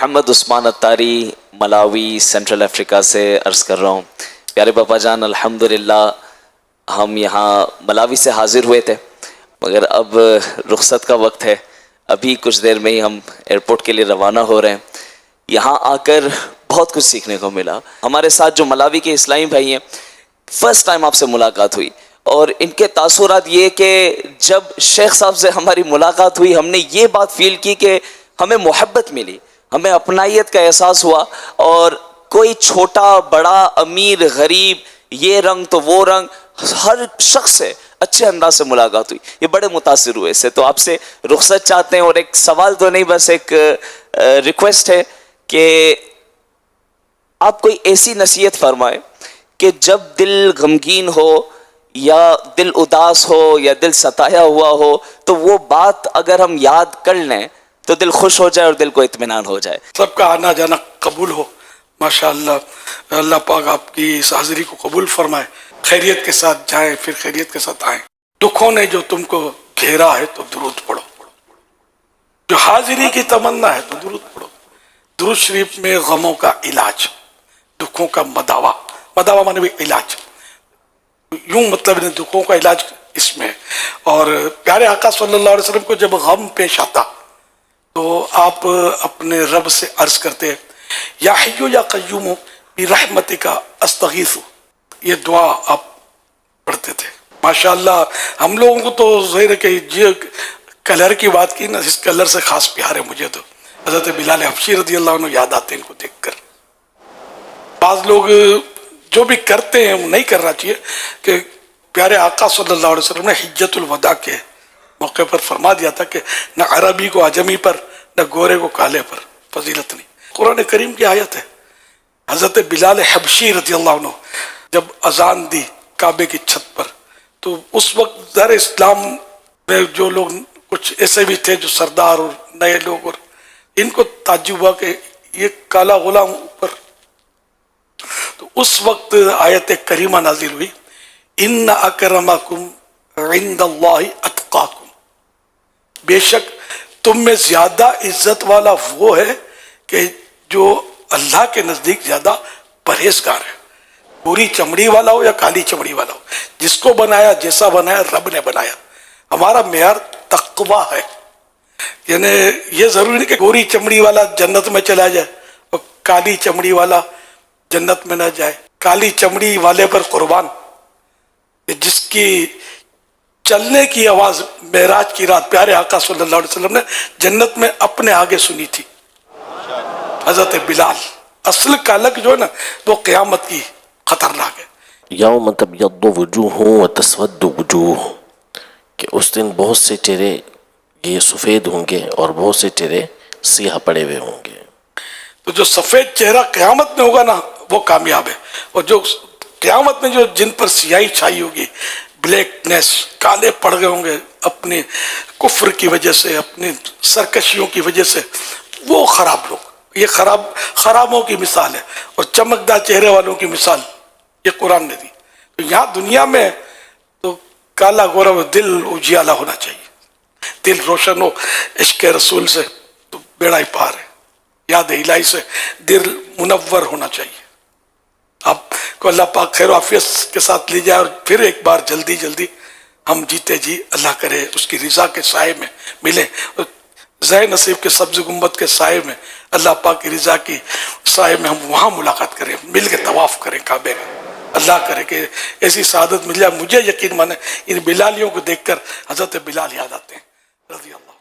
محمد عثمان اتاری ملاوی central افریقہ سے عرض کر رہا ہوں. پیارے باپا جان، الحمدللہ ہم یہاں ملاوی سے حاضر ہوئے تھے، مگر اب رخصت کا وقت ہے. ابھی کچھ دیر میں ہی ہم ایئرپورٹ کے لیے روانہ ہو رہے ہیں. یہاں آ کر بہت کچھ سیکھنے کو ملا. ہمارے ساتھ جو ملاوی کے اسلامی بھائی ہیں، فرسٹ ٹائم آپ سے ملاقات ہوئی، اور ان کے تاثرات یہ کہ جب شیخ صاحب سے ہماری ملاقات ہوئی ہم نے یہ بات فیل کی کہ ہمیں محبت ملی، ہمیں اپنائیت کا احساس ہوا، اور کوئی چھوٹا بڑا امیر غریب، یہ رنگ تو وہ رنگ، ہر شخص سے اچھے انداز سے ملاقات ہوئی. یہ بڑے متاثر ہوئے اس سے. تو آپ سے رخصت چاہتے ہیں، اور ایک سوال تو نہیں، بس ایک ریکویسٹ ہے کہ آپ کوئی ایسی نصیحت فرمائیں کہ جب دل غمگین ہو یا دل اداس ہو یا دل ستایا ہوا ہو تو وہ بات اگر ہم یاد کر لیں تو دل خوش ہو جائے اور دل کو اطمینان ہو جائے. سب کا آنا جانا قبول ہو. ماشاءاللہ، اللہ پاک آپ کی اس حاضری کو قبول فرمائے. خیریت کے ساتھ جائیں، پھر خیریت کے ساتھ آئیں. دکھوں نے جو تم کو گھیرا ہے تو درود پڑھو. جو حاضری کی تمنا ہے تو درود پڑھو. درود شریف میں غموں کا علاج، دکھوں کا مداوا، مداوا مانے بھی علاج، یوں مطلب دکھوں کا علاج اس میں. اور پیارے آقا صلی اللہ علیہ وسلم کو جب غم پیش آتا تو آپ اپنے رب سے عرض کرتے، یا حیو یا قیوم برحمتک استغیث. یہ دعا آپ پڑھتے تھے. ماشاءاللہ ہم لوگوں کو تو ظاہر ہے کہ یہ کلر کی بات کی نا، اس کلر سے خاص پیار ہے مجھے. تو حضرت بلال حبشی رضی اللہ عنہ یاد آتے ہیں ان کو دیکھ کر. بعض لوگ جو بھی کرتے ہیں وہ نہیں کرنا چاہیے، کہ پیارے آقا صلی اللہ علیہ وسلم نے حجت الوداع کے موقع پر فرما دیا تھا کہ نہ عربی کو عجمی پر، نہ گورے کو کالے پر فضیلت نہیں. قرآن کریم کی آیت ہے. حضرت بلال حبشی رضی اللہ عنہ جب اذان دی کعبے کی چھت پر، تو اس وقت در اسلام میں جو لوگ کچھ ایسے بھی تھے جو سردار اور نئے لوگ، اور ان کو تعجب ہوا کہ یہ کالا غلام اوپر. تو اس وقت آیت کریمہ نازل ہوئی، ان اکرمکم عند اللہ اتقاکم. بے شک تم میں زیادہ عزت والا وہ ہے کہ جو اللہ کے نزدیک زیادہ پرہیزگار ہے. پوری چمڑی والا ہو یا کالی چمڑی والا ہو، جس کو بنایا جیسا بنایا رب نے بنایا. ہمارا معیار تقویٰ ہے. یعنی یہ ضروری نہیں کہ گوری چمڑی والا جنت میں چلا جائے اور کالی چمڑی والا جنت میں نہ جائے. کالی چمڑی والے پر قربان، جس کی چلنے کی آواز معراج کی رات پیارے آقا صلی اللہ علیہ وسلم نے جنت میں اپنے آگے سنی تھی، حضرت بلال. اصل کالک جو ہے نا وہ قیامت کی خطرناک ہے. یوم تبیض وجوہ وتسود وجوہ، کہ اس دن بہت سے چہرے یہ سفید ہوں گے اور بہت سے چہرے سیاہ پڑے ہوئے ہوں گے. تو جو سفید چہرہ قیامت میں ہوگا نا وہ کامیاب ہے، اور جو قیامت میں جو جن پر سیاہی چھائی ہوگی، بلیکنیس، کالے پڑ گئے ہوں گے اپنے کفر کی وجہ سے، اپنی سرکشیوں کی وجہ سے، وہ خراب لوگ. یہ خرابوں کی مثال ہے، اور چمکدار چہرے والوں کی مثال یہ قرآن نے دی. تو یہاں دنیا میں تو کالا گورا دل اجیالا ہونا چاہیے، دل روشن ہو عشق رسول سے تو بیڑا ہی پار ہے. یاد الہی سے دل منور ہونا چاہیے. آپ کو اللہ پاک خیر و عافیت کے ساتھ لے جائے، اور پھر ایک بار جلدی جلدی ہم جیتے جی اللہ کرے اس کی رضا کے سائے میں ملیں، زہ نصیب کے سبز گنبد کے سائے میں، اللہ پاک کی رضا کی سائے میں ہم وہاں ملاقات کریں، مل کے طواف کریں کعبے میں. اللہ کرے کہ ایسی سعادت مل جائے. مجھے یقین مانے ان بلالیوں کو دیکھ کر حضرت بلال یاد آتے ہیں رضی اللہ.